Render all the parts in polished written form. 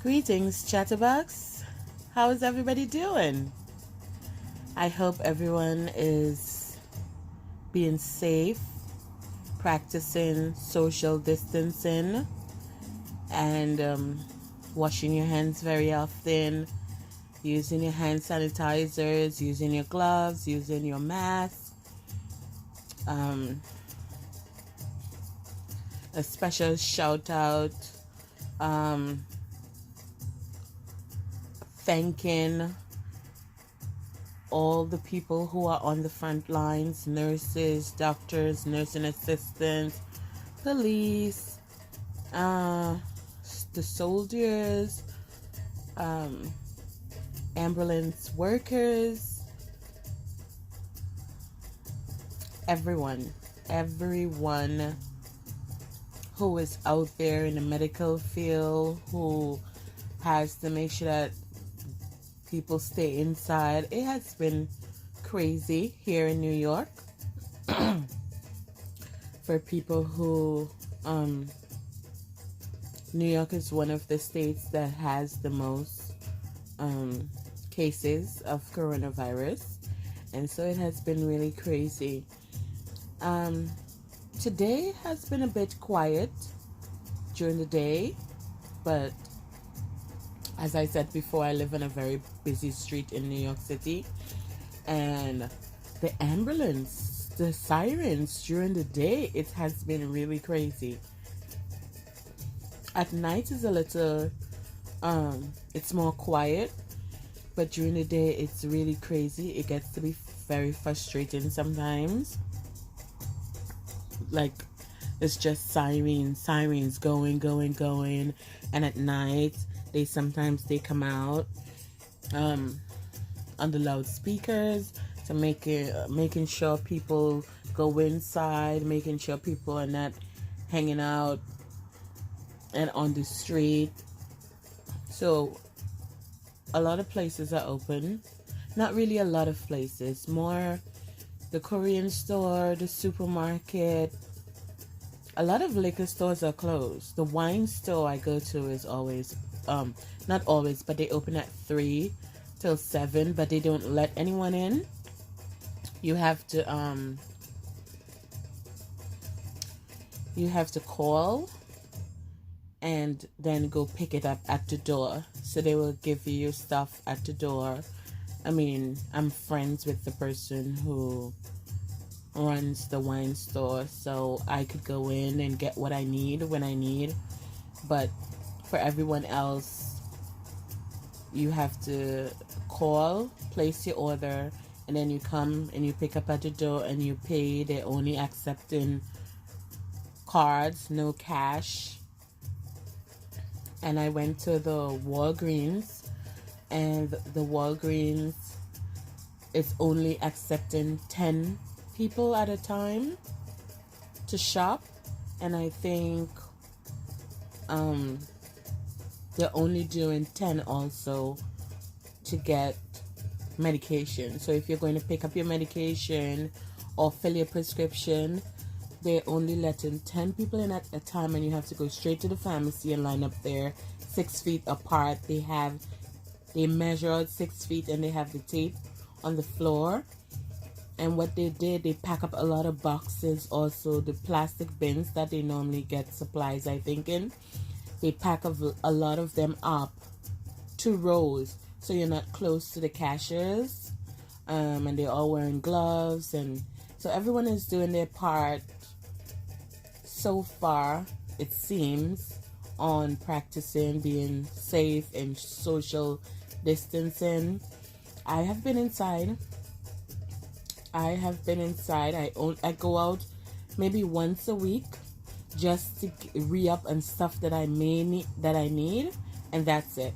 Greetings, Chatterbox. How is everybody doing? I hope everyone is being safe, practicing social distancing, and washing your hands very often, using your hand sanitizers, using your gloves, using your mask. A special shout out, thanking all the people who are on the front lines: nurses, doctors, nursing assistants, police, the soldiers, ambulance workers, everyone who is out there in the medical field, who has to make sure that people stay inside. It has been crazy here in New York for people who New York is one of the states that has the most cases of coronavirus, and so it has been really crazy. Today has been a bit quiet during the day, but as I said before, I live on a very busy street in New York City, and the ambulance, the sirens during the day, it has been really crazy. At night is a little, it's more quiet, but during the day it's really crazy. It gets to be very frustrating sometimes. Like, it's just sirens going, and at night they sometimes come out on the loudspeakers to making sure people go inside, making sure people are not hanging out and on the street. So a lot of places are open. Not really a lot of places, more the Korean store, the supermarket. A lot of liquor stores are closed. The wine store I go to is always, not always, but they open at 3 till 7, but they don't let anyone in. You have to call and then go pick it up at the door. So they will give you stuff at the door. I mean, I'm friends with the person who runs the wine store, so I could go in and get what I need when I need. But for everyone else, you have to call, place your order, and then you come and you pick up at the door and you pay. They're only accepting cards, no cash. And I went to the Walgreens, and the Walgreens is only accepting 10 people at a time to shop, and I think they're only doing 10 also to get medication. So if you're going to pick up your medication or fill your prescription, they're only letting 10 people in at a time, and you have to go straight to the pharmacy and line up there 6 feet apart. They measure out 6 feet, and they have the tape on the floor. And what they did, they pack up a lot of boxes, also the plastic bins that they normally get supplies, I think, in. They pack a lot of them up, 2 rows, so you're not close to the cashiers. And they're all wearing gloves, and so everyone is doing their part so far, it seems, on practicing being safe and social distancing. I have been inside. I go out maybe once a week just to re-up on stuff that I need, and that's it.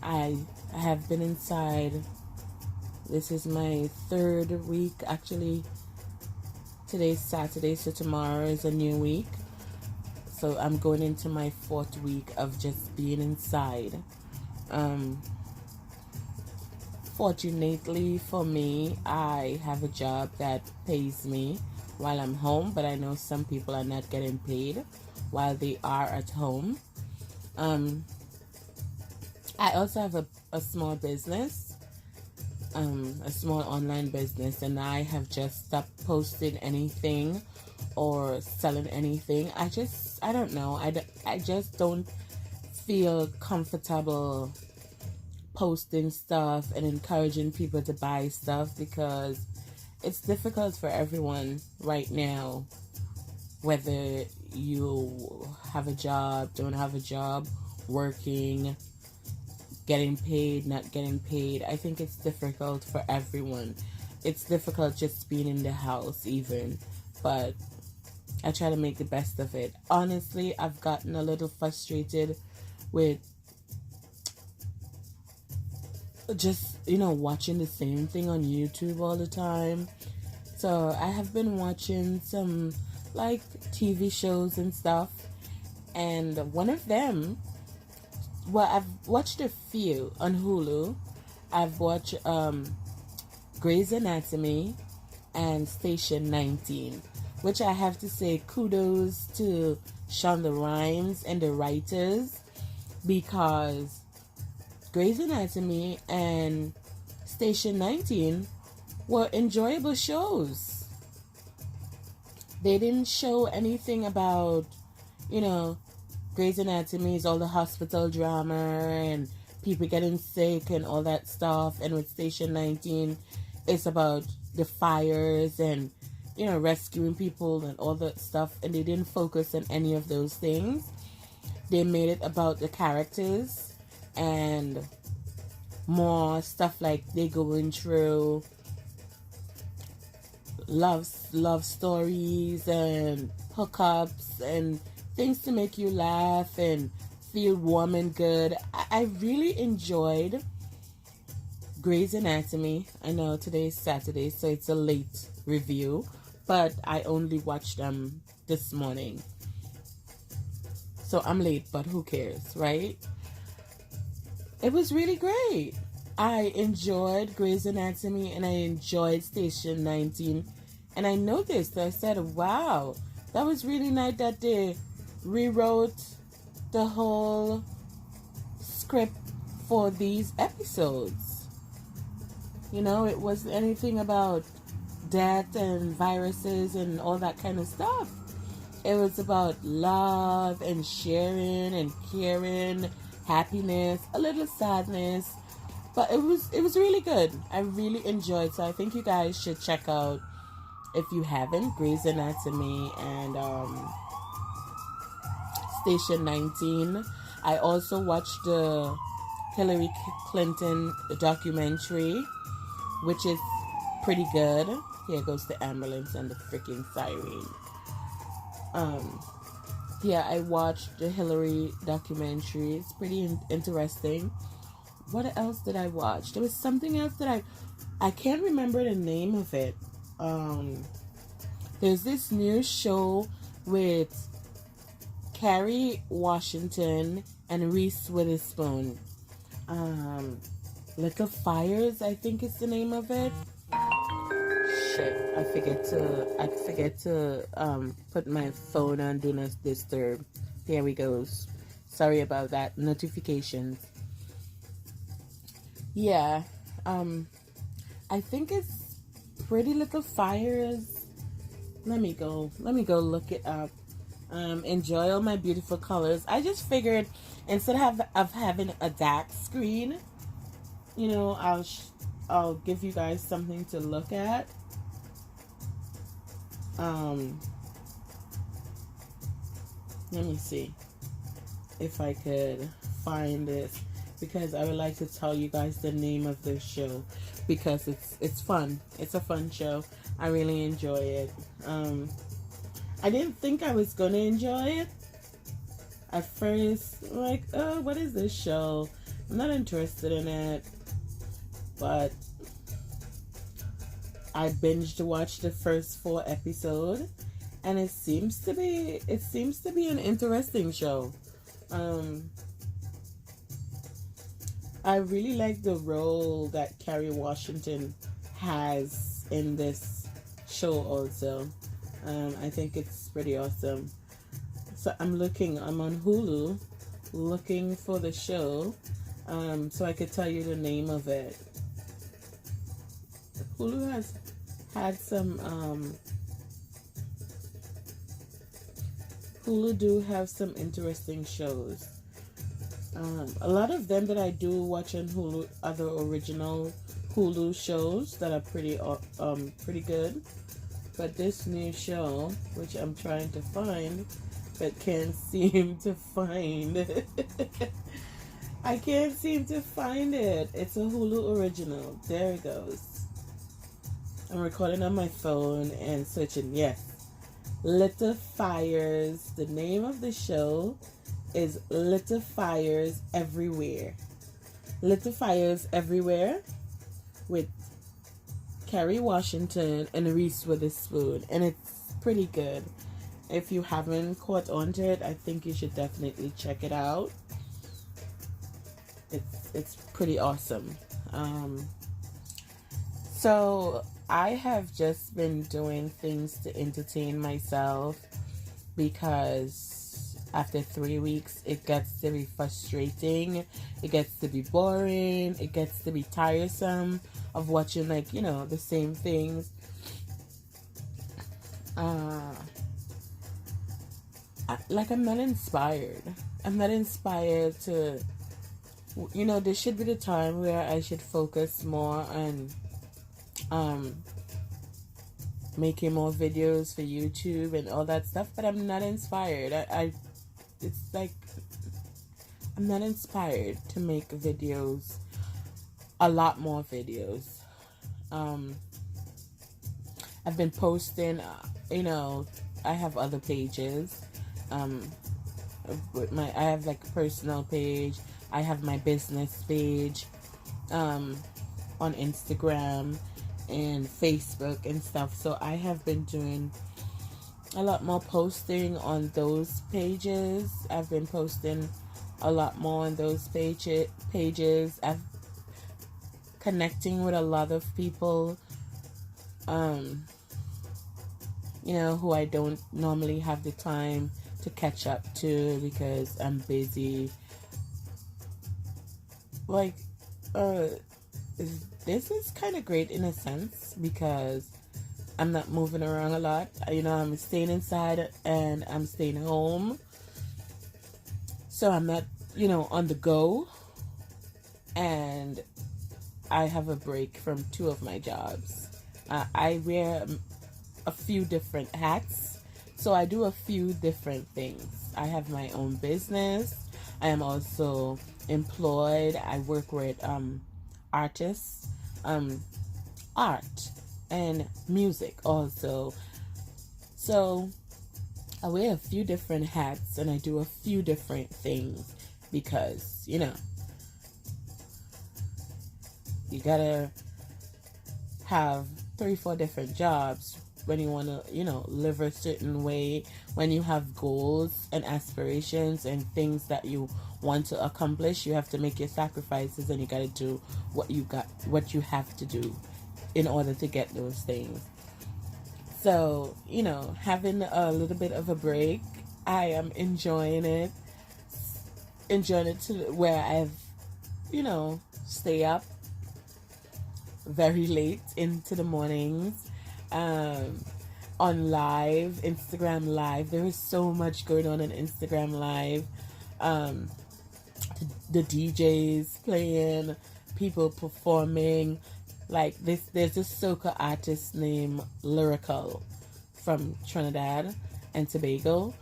I have been inside. This is my 3rd week, actually. Today's Saturday, so tomorrow is a new week. So I'm going into my 4th week of just being inside. Fortunately for me, I have a job that pays me while I'm home, but I know some people are not getting paid while they are at home. Um, I also have a small business, a small online business, and I have just stopped posting anything or selling anything. I don't know. I just don't feel comfortable posting stuff and encouraging people to buy stuff because it's difficult for everyone right now, whether you have a job, don't have a job, working, getting paid, not getting paid. I think it's difficult for everyone. It's difficult just being in the house even, but I try to make the best of it. Honestly, I've gotten a little frustrated with just, watching the same thing on YouTube all the time. So I have been watching some like TV shows and stuff, and one of them, well, I've watched a few on Hulu. I've watched Grey's Anatomy and Station 19, which I have to say kudos to Shonda Rhimes and the writers, because Grey's Anatomy and Station 19 were enjoyable shows. They didn't show anything about, Grey's Anatomy is all the hospital drama and people getting sick and all that stuff. And with Station 19, it's about the fires and, rescuing people and all that stuff. And they didn't focus on any of those things. They made it about the characters and more stuff like they going through love stories and hookups and things to make you laugh and feel warm and good. I really enjoyed Grey's Anatomy. I know today is Saturday, so it's a late review, but I only watched them this morning. So I'm late, but who cares, right? It was really great. I enjoyed Grey's Anatomy and I enjoyed Station 19. And I noticed, I said, wow, that was really nice that they rewrote the whole script for these episodes. It wasn't anything about death and viruses and all that kind of stuff. It was about love and sharing and caring, happiness, a little sadness. But it was really good. I really enjoyed. So I think you guys should check out, if you haven't, Grey's Anatomy and Station 19. I also watched the Hillary Clinton documentary, which is pretty good. Here goes the ambulance and the freaking siren. Yeah, I watched the Hillary documentary. It's pretty interesting. What else did I watch? There was something else that I can't remember the name of it. There's this new show with Kerry Washington and Reese Witherspoon. Little Fires, I think is the name of it. Shit, I forget to put my phone on Do Not Disturb. There we go. Sorry about that. Notifications. Yeah, I think it's Pretty Little Fires. Let me go look it up. Enjoy All My Beautiful Colors. I just figured instead of having a dark screen, I'll give you guys something to look at. Let me see if I could find it, because I would like to tell you guys the name of this show, because it's fun. It's a fun show. I really enjoy it. I didn't think I was gonna enjoy it at first. Like, oh, what is this show? I'm not interested in it. But I binged watched the first 4 episodes, and it seems to be an interesting show. I really like the role that Kerry Washington has in this show also. I think it's pretty awesome. So I'm on Hulu, looking for the show, so I could tell you the name of it. Hulu has had some, Hulu do have some interesting shows. A lot of them that I do watch on Hulu are the original Hulu shows that are pretty good. But this new show, which I'm trying to find, but can't seem to find. I can't seem to find it. It's a Hulu original. There it goes. I'm recording on my phone and searching. Yes. Little Fires. The name of the show is Little Fires Everywhere. Little Fires Everywhere with Kerry Washington and Reese Witherspoon. And it's pretty good. If you haven't caught on to it, I think you should definitely check it out. It's pretty awesome. So I have just been doing things to entertain myself because after 3 weeks it gets to be frustrating, it gets to be boring, it gets to be tiresome of watching the same things. I'm not inspired. I'm not inspired to, there should be the time where I should focus more on making more videos for YouTube and all that stuff, but I'm not inspired. I'm not inspired to make videos, a lot more videos. I've been posting, I have other pages. I have a personal page. I have my business page on Instagram and Facebook and stuff. So I have been doing a lot more posting on those pages. I've been posting a lot more on those pages. I've connecting with a lot of people, who I don't normally have the time to catch up to because I'm busy. This is kind of great in a sense because I'm not moving around a lot. I'm staying inside and I'm staying home. So I'm not, on the go. And I have a break from 2 of my jobs. I wear a few different hats. So I do a few different things. I have my own business. I am also employed. I work with artists, art, and music also. So I wear a few different hats and I do a few different things because, you gotta have 3-4 different jobs when you want to, live a certain way, when you have goals and aspirations and things that you want to accomplish. You have to make your sacrifices and you got to do what you have to do in order to get those things. So, having a little bit of a break, I am enjoying it to where I've, stay up very late into the mornings, on live, Instagram live. There is so much going on Instagram live. The DJs playing, people performing. There's a soca artist named Lyrical from Trinidad and Tobago,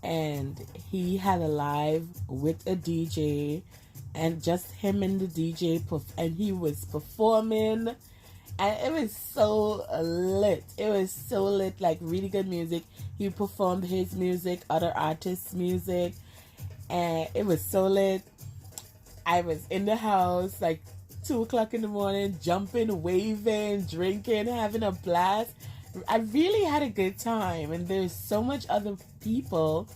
and he had a live with a DJ, and just him and the DJ, and he was performing, and it was so lit. It was so lit, really good music. He performed his music, other artists' music, and it was so lit. I was in the house 2 o'clock in the morning, jumping, waving, drinking, having a blast. I really had a good time, and there's so much other people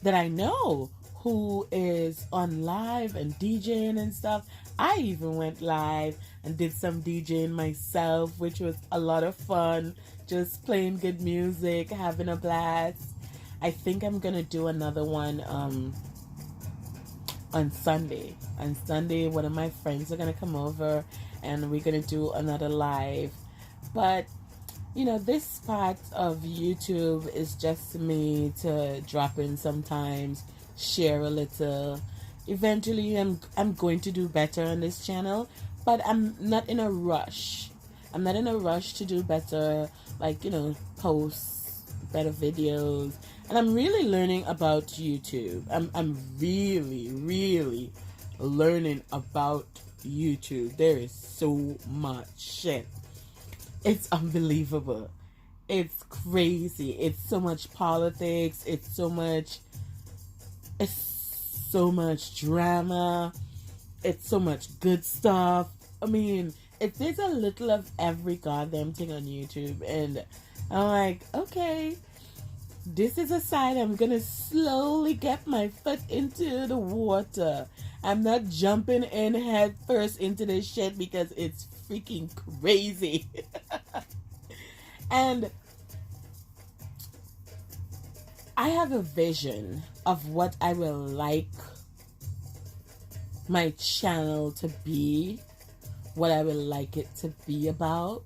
that I know who is on live and DJing and stuff. I even went live and did some DJing myself, which was a lot of fun, just playing good music, having a blast. I think I'm gonna do another one on Sunday. On Sunday, one of my friends are gonna come over, and we're gonna do another live. But this part of YouTube is just me to drop in sometimes, share a little. Eventually, I'm going to do better on this channel, but I'm not in a rush. I'm not in a rush to do better, like post better videos. And I'm really learning about YouTube. I'm really learning about YouTube. There is so much shit. It's unbelievable. It's crazy. It's so much politics. It's so much drama. It's so much good stuff. I mean, there's a little of every goddamn thing on YouTube, and I'm like, okay, this is a sign I'm gonna slowly get my foot into the water. I'm not jumping in head first into this shit because it's freaking crazy. And I have a vision of what I will like my channel to be, what I would like it to be about.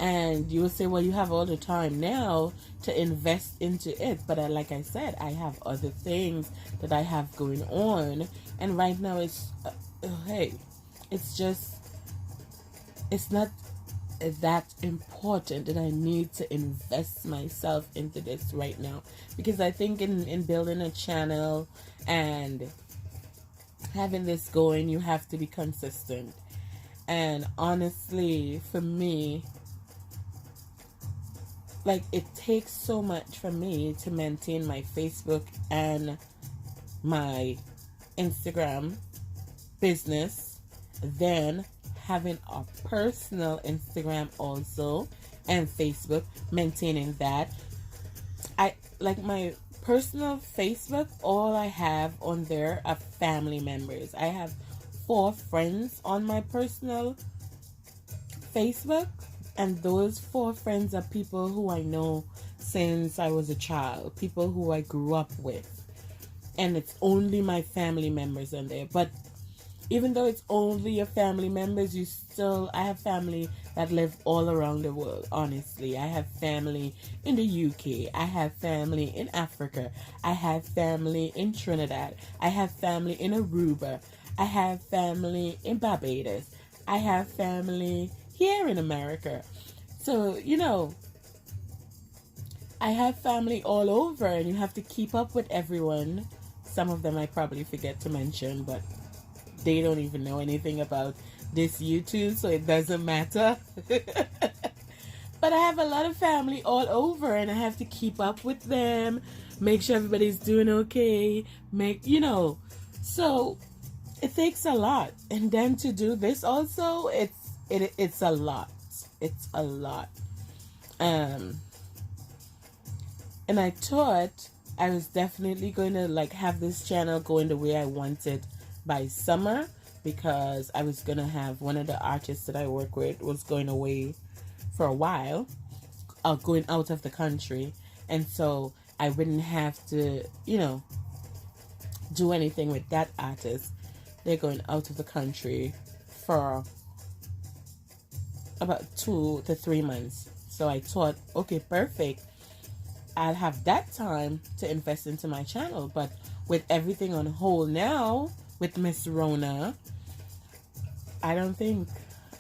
And you will say, well, you have all the time now to invest into it. But like I said, I have other things that I have going on. And right now it's not that important that I need to invest myself into this right now. Because I think in building a channel and having this going, you have to be consistent. And honestly, for me, like, it takes so much for me to maintain my Facebook and my Instagram business, then having a personal Instagram also and Facebook, maintaining that. I like my personal Facebook, all I have on there are family members. I have 4 friends on my personal Facebook, and those 4 friends are people who I know since I was a child, people who I grew up with, and it's only my family members on there. But even though it's only your family members, I have family that live all around the world, honestly. I have family in the UK. I have family in Africa. I have family in Trinidad. I have family in Aruba. I have family in Barbados. I have family here in America. So, I have family all over, and you have to keep up with everyone. Some of them I probably forget to mention, but they don't even know anything about this YouTube, so it doesn't matter. But I have a lot of family all over, and I have to keep up with them, make sure everybody's doing okay, so it takes a lot. And then to do this also, it's a lot. It's a lot. And I thought I was definitely going to have this channel going the way I wanted by summer, because I was going to have one of the artists that I work with was going away for a while, going out of the country. And so I wouldn't have to, do anything with that artist. They're going out of the country for about 2 to 3 months. So I thought, okay, perfect. I'll have that time to invest into my channel. But with everything on hold now, with Miss Rona, I don't think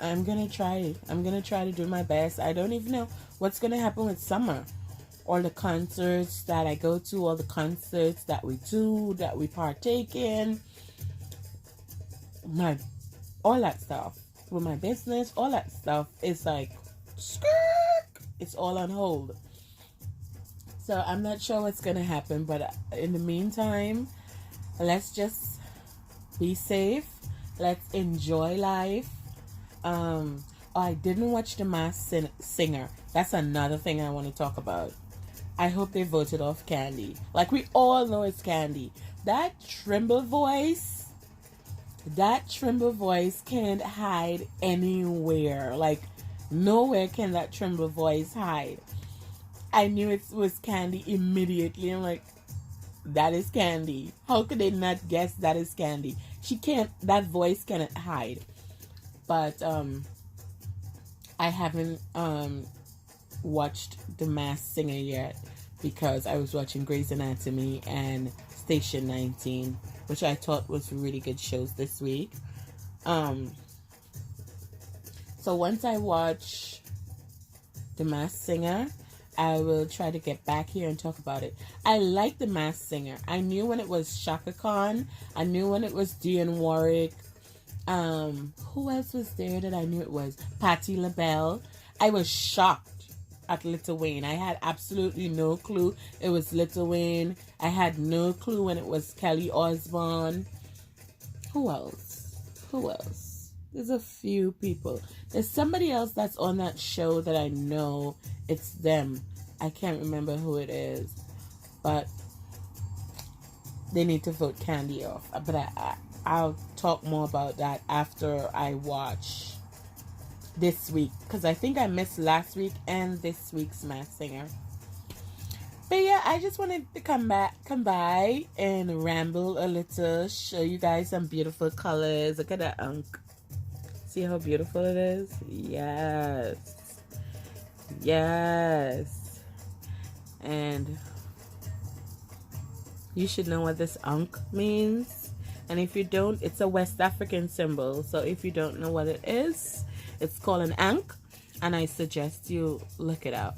I'm going to try it. I'm going to try to do my best. I don't even know what's going to happen with summer. All the concerts that I go to, all the concerts that we do, that we partake in, all that stuff. With my business, all that stuff is it's all on hold. So I'm not sure what's going to happen, but in the meantime, let's just be safe. Let's enjoy life. I didn't watch The Masked Singer. That's another thing I want to talk about. I hope they voted off Candy. Like, we all know it's Candy. That tremble voice can't hide anywhere. Like, nowhere can that tremble voice hide. I knew it was Candy immediately. I'm like, that is Candy. How could they not guess that is Candy? She can't, that voice cannot hide. But I haven't watched The Masked Singer yet because I was watching Grey's Anatomy and Station 19, which I thought was really good shows this week. So once I watch The Masked Singer, I will try to get back here and talk about it. I like The Masked Singer. I knew when it was Shaka Khan. I knew when it was Dionne Warwick. Who else was there that I knew it was? Patti LaBelle. I was shocked at Lil Wayne. I had absolutely no clue it was Lil Wayne. I had no clue when it was Kelly Osbourne. Who else? There's a few people. There's somebody else that's on that show that I know it's them. I can't remember who it is. But they need to vote Candy off. But I'll talk more about that after I watch this week. Because I think I missed last week and this week's Masked Singer. But yeah, I just wanted to come by and ramble a little. Show you guys some beautiful colors. Look at that unk. See how beautiful it is? Yes. And you should know what this unk means. And if you don't, it's a West African symbol. So if you don't know what it is, it's called an ankh. And I suggest you look it up.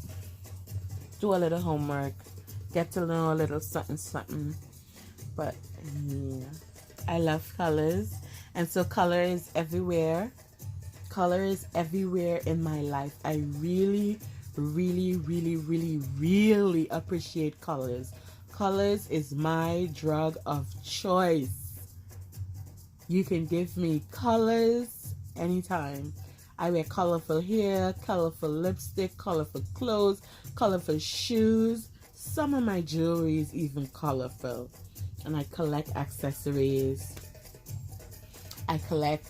Do a little homework. Get to know a little something. But yeah, I love colors. And so color is everywhere. Color is everywhere in my life. I really appreciate colors. Colors is my drug of choice. You can give me colors anytime. I wear colorful hair, colorful lipstick, colorful clothes, colorful shoes. Some of my jewelry is even colorful. And I collect accessories. I collect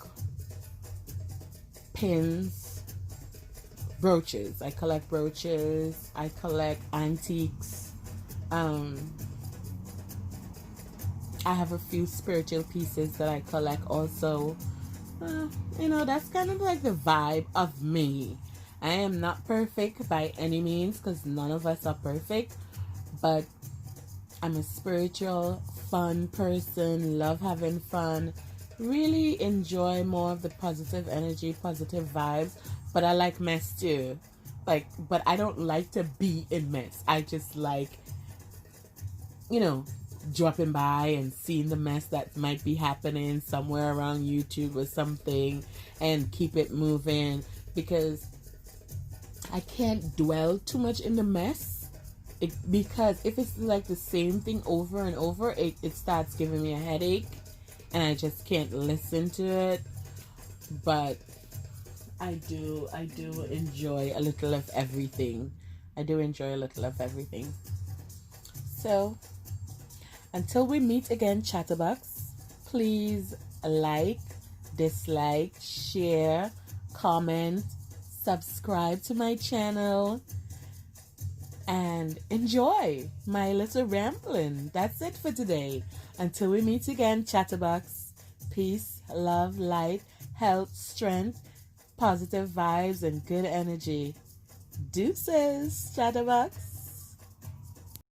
pins, brooches. I collect brooches. I collect antiques. I have a few spiritual pieces that I collect also. That's kind of like the vibe of me. I am not perfect by any means because none of us are perfect. But I'm a spiritual, fun person, love having fun. Really enjoy more of the positive energy, positive vibes, but I like mess too. But I don't like to be in mess. I just like, dropping by and seeing the mess that might be happening somewhere around YouTube or something and keep it moving because I can't dwell too much in the mess. Because if it's like the same thing over and over, it starts giving me a headache. And I just can't listen to it. But I do enjoy a little of everything. So, until we meet again, Chatterbox, please like, dislike, share, comment, subscribe to my channel, and enjoy my little rambling. That's it for today. Until we meet again, Chatterbox. Peace, love, light, health, strength, positive vibes, and good energy. Deuces, Chatterbox.